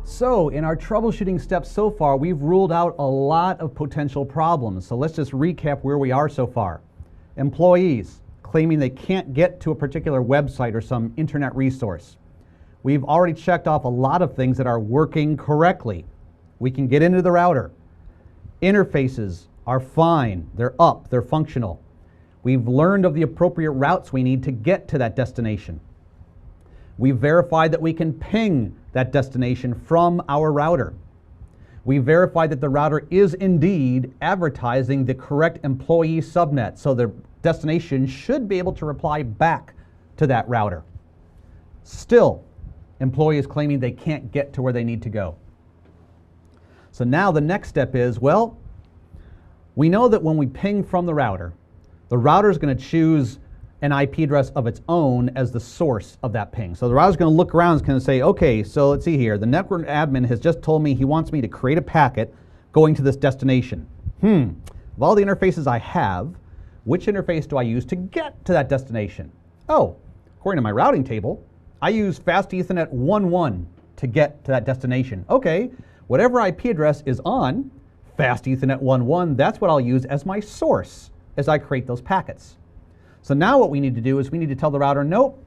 So in our troubleshooting steps so far, we've ruled out a lot of potential problems. So let's just recap where we are so far. Employees claiming they can't get to a particular website or some internet resource. We've already checked off a lot of things that are working correctly. We can get into the router. Interfaces are fine. They're up. They're functional. We've learned of the appropriate routes we need to get to that destination. We've verified that we can ping that destination from our router. We verified that the router is indeed advertising the correct employee subnet, so the destination should be able to reply back to that router. Still, employees claiming they can't get to where they need to go. So now the next step is, well, we know that when we ping from the router is going to choose an IP address of its own as the source of that ping. So the router's going to look around and it's going to say, okay, so let's see here. The network admin has just told me he wants me to create a packet going to this destination. Of all the interfaces I have, which interface do I use to get to that destination? Oh, according to my routing table, I use Fast Ethernet 1.1 to get to that destination. Okay, whatever IP address is on Fast Ethernet 1.1, that's what I'll use as my source as I create those packets. So now what we need to do is we need to tell the router, nope,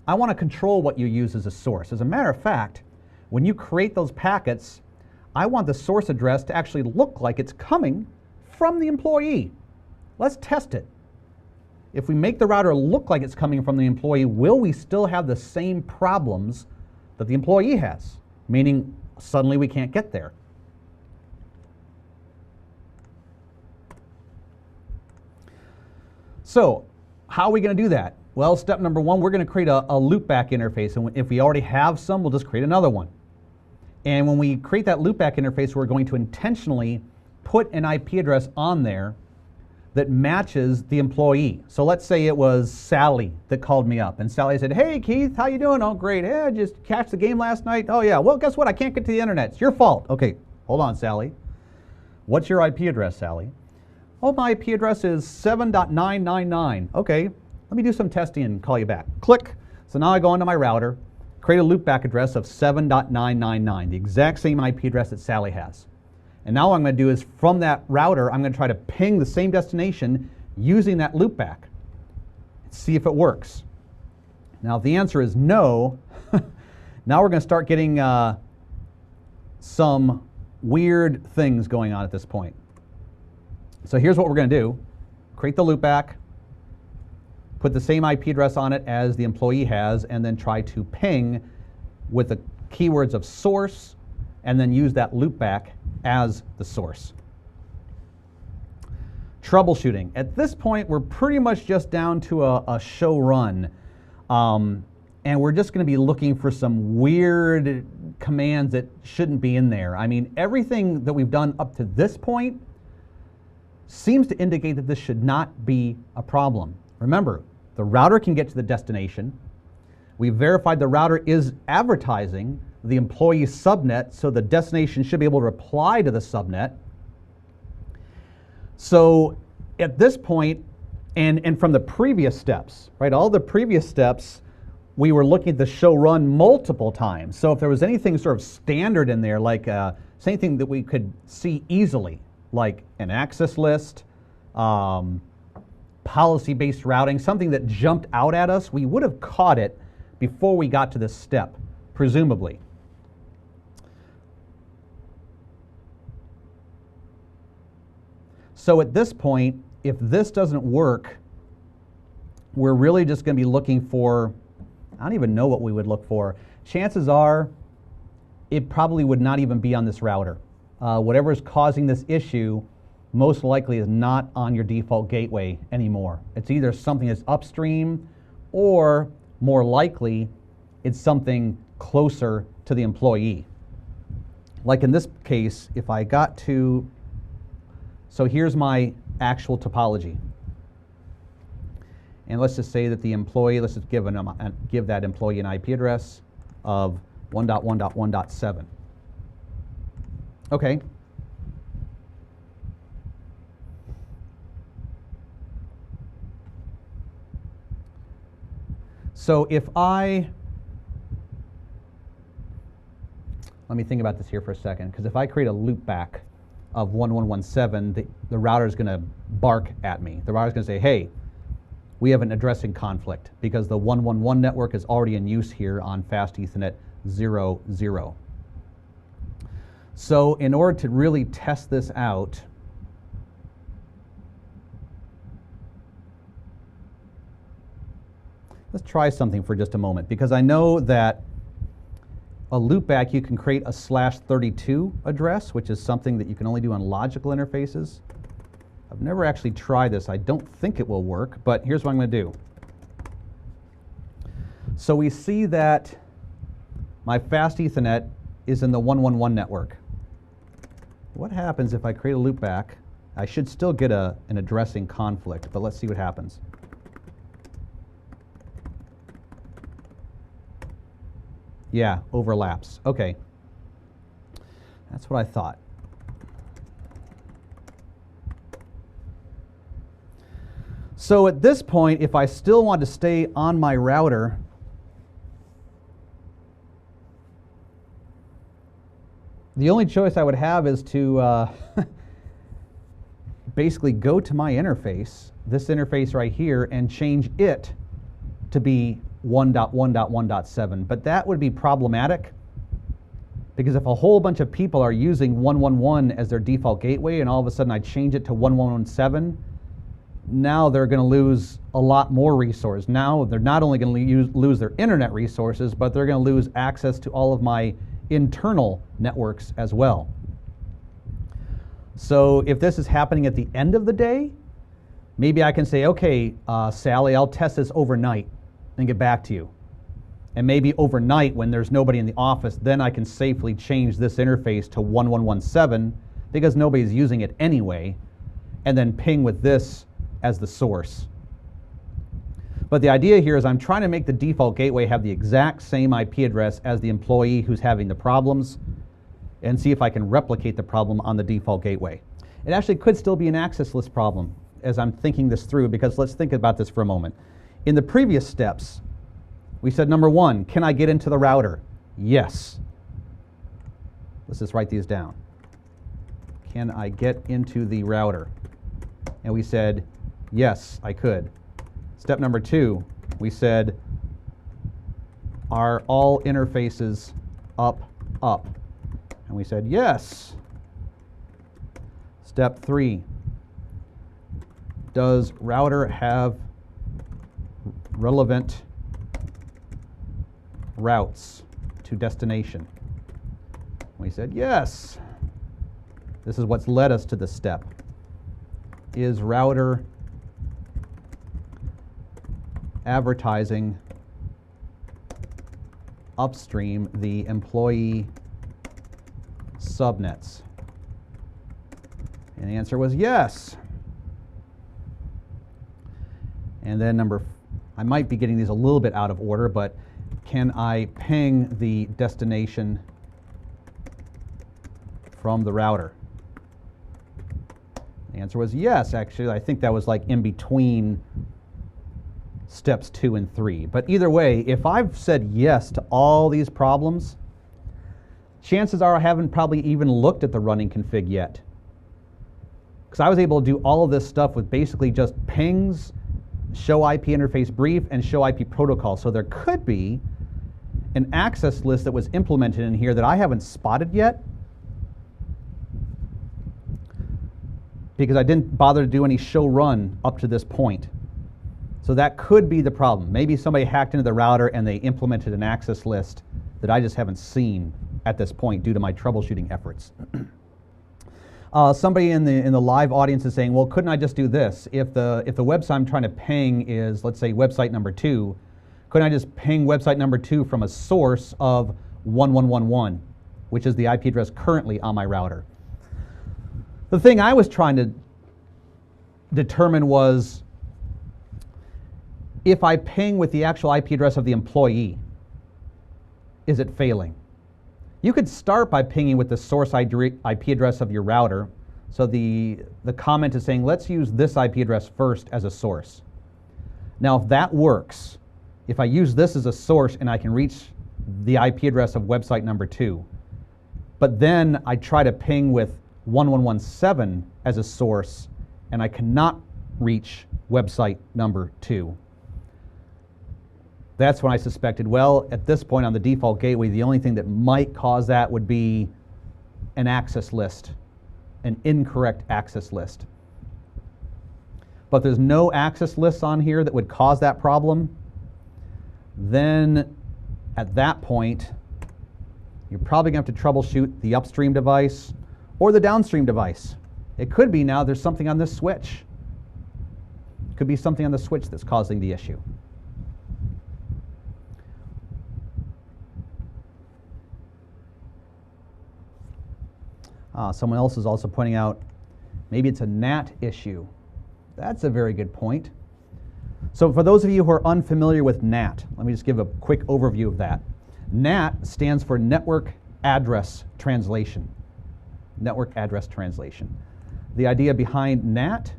I want to control what you use as a source. As a matter of fact, when you create those packets, I want the source address to actually look like it's coming from the employee. Let's test it. If we make the router look like it's coming from the employee, will we still have the same problems that the employee has? Meaning suddenly we can't get there. So how are we going to do that? Well, step number one, we're going to create a loopback interface. And if we already have some, we'll just create another one. And when we create that loopback interface, we're going to intentionally put an IP address on there that matches the employee. So let's say it was Sally that called me up. And Sally said, hey, Keith, how you doing? Oh, great. Hey, I just catch the game last night. Oh, yeah. Well, guess what? I can't get to the internet. It's your fault. Okay, hold on, Sally. What's your IP address, Sally? Oh, my IP address is 7.999. Okay, let me do some testing and call you back. Click. So now I go onto my router, create a loopback address of 7.999, the exact same IP address that Sally has. And now what I'm going to do is from that router, I'm going to try to ping the same destination using that loopback. See if it works. Now if the answer is no, now we're going to start getting some weird things going on at this point. So here's what we're going to do. Create the loopback, put the same IP address on it as the employee has, and then try to ping with the keywords of source, and then use that loopback as the source. Troubleshooting. At this point, we're pretty much just down to a show run. And we're just going to be looking for some weird commands that shouldn't be in there. I mean, everything that we've done up to this point seems to indicate that this should not be a problem. Remember, the router can get to the destination. We've verified the router is advertising the employee subnet, so the destination should be able to reply to the subnet. So at this point, and from the previous steps, right, all the previous steps, we were looking at the show run multiple times. So if there was anything sort of standard in there, like anything that we could see easily, like an access list, policy-based routing, something that jumped out at us, we would have caught it before we got to this step, presumably. So at this point, if this doesn't work, we're really just going to be looking for, I don't even know what we would look for. Chances are it probably would not even be on this router. Whatever is causing this issue most likely is not on your default gateway anymore. It's either something that's upstream, or more likely it's something closer to the employee. Like in this case, if I got to, so here's my actual topology. And let's just say that the employee, let's just give that employee an IP address of 1.1.1.7. Okay. So let me think about this here for a second, because if I create a loopback of 1117, the router is going to bark at me. The router is going to say, hey, we have an addressing conflict because the 111 network is already in use here on Fast Ethernet 00. So in order to really test this out, let's try something for just a moment, because I know that a loopback, you can create a /32 address, which is something that you can only do on logical interfaces. I've never actually tried this. I don't think it will work, but here's what I'm going to do. So we see that my Fast Ethernet is in the 111 network. What happens if I create a loopback? I should still get an addressing conflict, but let's see what happens. Yeah, overlaps. Okay. That's what I thought. So at this point, if I still want to stay on my router, the only choice I would have is to basically go to my interface, this interface right here, and change it to be 1.1.1.7. But that would be problematic, because if a whole bunch of people are using 111 as their default gateway and all of a sudden I change it to 1117, now they're going to lose a lot more resources. Now they're not only going to lose their internet resources, but they're going to lose access to all of my internal networks as well. So if this is happening at the end of the day, maybe I can say, okay, Sally, I'll test this overnight and get back to you. And maybe overnight, when there's nobody in the office, then I can safely change this interface to 1117 because nobody's using it anyway, and then ping with this as the source. But the idea here is I'm trying to make the default gateway have the exact same IP address as the employee who's having the problems, and see if I can replicate the problem on the default gateway. It actually could still be an access list problem as I'm thinking this through, because let's think about this for a moment. In the previous steps, we said, number one, can I get into the router? Yes. Let's just write these down. Can I get into the router? And we said, yes, I could. Step number two, we said, are all interfaces up? And we said, yes. Step three, does router have relevant routes to destination? We said yes. This is what's led us to this step. Is router advertising upstream the employee subnets? And the answer was yes. And then I might be getting these a little bit out of order, but can I ping the destination from the router? The answer was yes. Actually, I think that was like in between steps 2 and 3. But either way, if I've said yes to all these problems, chances are I haven't probably even looked at the running config yet. Because I was able to do all of this stuff with basically just pings, show IP interface brief, and show IP protocol. So there could be an access list that was implemented in here that I haven't spotted yet, because I didn't bother to do any show run up to this point. So that could be the problem. Maybe somebody hacked into the router and they implemented an access list that I just haven't seen at this point due to my troubleshooting efforts. Somebody in the live audience is saying, well, couldn't I just do this? If the website I'm trying to ping is, let's say, website number 2, couldn't I just ping website number 2 from a source of 1111, which is the IP address currently on my router? The thing I was trying to determine was, if I ping with the actual IP address of the employee, is it failing? You could start by pinging with the source IP address of your router. So the comment is saying, let's use this IP address first as a source. Now, if that works, if I use this as a source and I can reach the IP address of website number 2, but then I try to ping with 1117 as a source and I cannot reach website number 2. That's when I suspected, well, at this point on the default gateway, the only thing that might cause that would be an access list, an incorrect access list. But there's no access lists on here that would cause that problem. Then at that point, you're probably going to have to troubleshoot the upstream device or the downstream device. It could be now there's something on this switch. It could be something on the switch that's causing the issue. Someone else is also pointing out maybe it's a NAT issue. That's a very good point. So for those of you who are unfamiliar with NAT, let me just give a quick overview of that. NAT stands for Network Address Translation. Network Address Translation. The idea behind NAT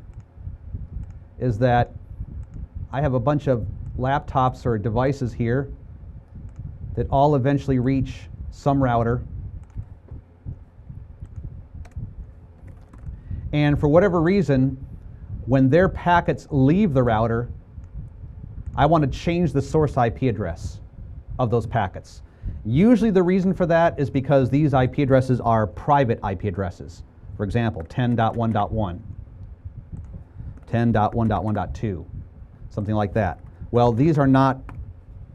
is that I have a bunch of laptops or devices here that all eventually reach some router. And for whatever reason, when their packets leave the router, I want to change the source IP address of those packets. Usually the reason for that is because these IP addresses are private IP addresses. For example, 10.1.1, 10.1.1.2, something like that. Well, these are not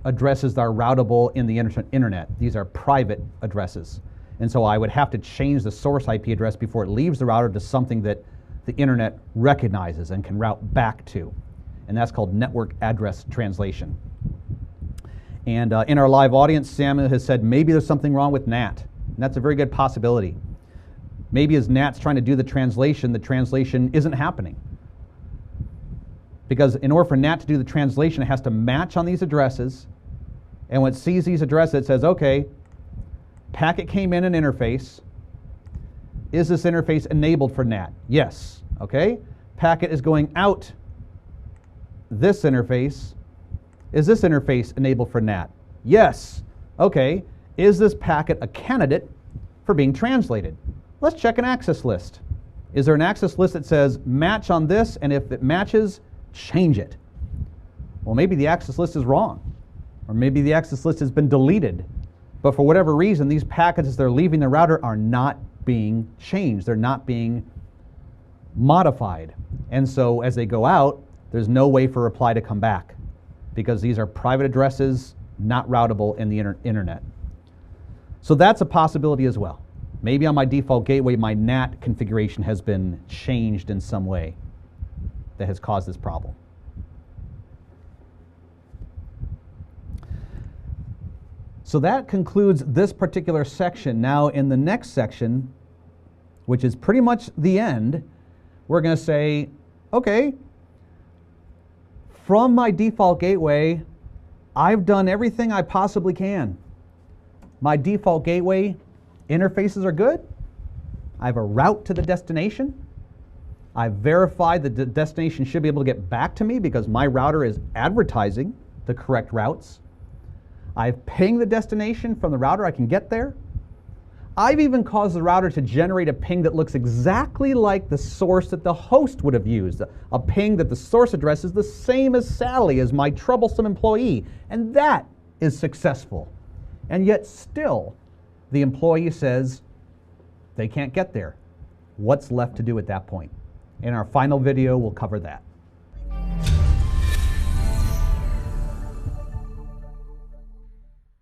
addresses that are routable in the internet. These are private addresses. And so I would have to change the source IP address before it leaves the router to something that the internet recognizes and can route back to. And that's called network address translation. And in our live audience, Samuel has said maybe there's something wrong with NAT. And that's a very good possibility. Maybe as NAT's trying to do the translation isn't happening. Because in order for NAT to do the translation, it has to match on these addresses. And when it sees these addresses, it says, okay, packet came in an interface. Is this interface enabled for NAT? Yes. Okay. Packet is going out this interface. Is this interface enabled for NAT? Yes. Okay. Is this packet a candidate for being translated? Let's check an access list. Is there an access list that says match on this, and if it matches, change it? Well, maybe the access list is wrong, or maybe the access list has been deleted. But for whatever reason, these packets as they're leaving the router are not being changed. They're not being modified. And so as they go out, there's no way for reply to come back because these are private addresses not routable in the internet. So that's a possibility as well. Maybe on my default gateway, my NAT configuration has been changed in some way that has caused this problem. So that concludes this particular section. Now in the next section, which is pretty much the end, we're going to say, okay, from my default gateway, I've done everything I possibly can. My default gateway interfaces are good. I have a route to the destination. I've verified that the destination should be able to get back to me because my router is advertising the correct routes. I've pinged the destination from the router. I can get there. I've even caused the router to generate a ping that looks exactly like the source that the host would have used. A ping that the source address is the same as Sally, as my troublesome employee. And that is successful. And yet still, the employee says they can't get there. What's left to do at that point? In our final video, we'll cover that.